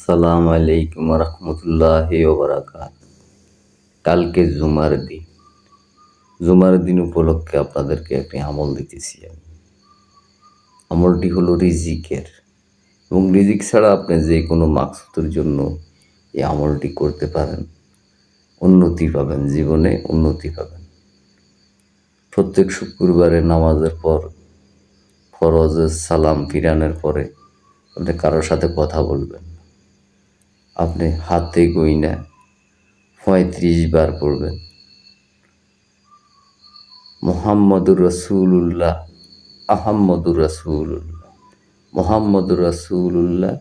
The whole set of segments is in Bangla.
আসসালামু আলাইকুম রহমতুল্লাহি ওবারাকাতুহু। কালকে জুমার দিন উপলক্ষে আপনাদেরকে একটি আমল দিতেছি আমি। আমলটি হলো রিজিকের, এবং রিজিক ছাড়া আপনি যে কোনো মাকসুদের জন্য এই আমলটি করতে পারেন, উন্নতি পাবেন, জীবনে উন্নতি পাবেন। প্রত্যেক শুক্রবারে নামাজের পর ফরজের সালাম ফিরানোর পরে আপনি কারোর সাথে কথা বলবেন। আপনি হাতে গোইনা ৩৫ বার পড়বেন, মুহাম্মদুর রাসূলুল্লাহ, আহাম্মদুর রাসূলুল্লাহ, মুহাম্মদুর রাসূলুল্লাহ,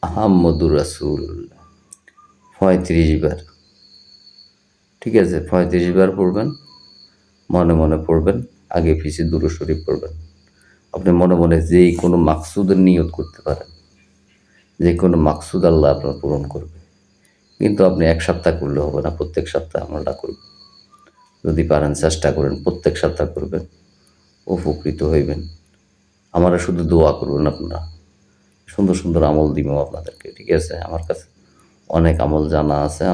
আহাম্মদুর রাসূলুল্লাহ ৩৫ বার। ঠিক আছে, ৩৫ বার পড়বেন, মনে মনে পড়বেন, আগে পিছিয়ে দুরূদ শরীফ পড়বেন। আপনি মনে মনে যেই কোনো মাকসুদের নিয়ত করতে পারেন, যে কোনো মাকসুদ আল্লাহ আপনার পূরণ করবে। কিন্তু আপনি এক সপ্তাহ করলে হবে না, প্রত্যেক সপ্তাহে আমলটা করবেন। যদি পারেন চেষ্টা করেন, প্রত্যেক সপ্তাহ করবেন, উপকৃত হইবেন। আমারা শুধু দোয়া করবেন, আপনারা সুন্দর সুন্দর আমল দিব আপনাদেরকে। ঠিক আছে, আমার কাছে অনেক আমল জানা আছে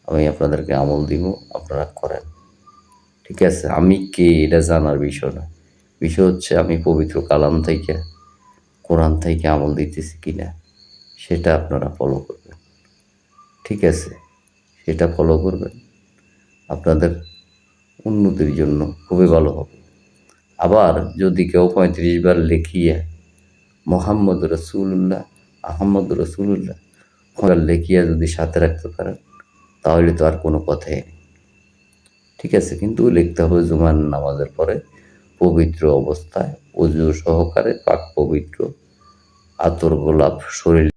আমি আপনাদেরকে আমল দিব, আপনারা করেন। ঠিক আছে, আমি কে এটা জানার বিষয় না, বিষয় হচ্ছে আমি পবিত্র কালাম থেকে, কোরআন থেকে আমল দিতেছি কিনা সেটা আপনারা ফলো করবেন। ঠিক আছে, সেটা ফলো করবেন, আপনাদের উন্নতির জন্য খুবই ভালো হবে। আবার যদি কেউ ৩৫ বার লেখিয়া মুহাম্মদ রাসূলুল্লাহ, আহমদ রাসূলুল্লাহ লেখিয়া যদি সাথে রাখতে পারেন, তাহলে তো আর কোনো কথাই নেই। ঠিক আছে, কিন্তু লিখতে হবে জুমার নামাজের পরে পবিত্র অবস্থায়, ওযু সহকারে, পাক পবিত্র, আতর গোলাপ শরীর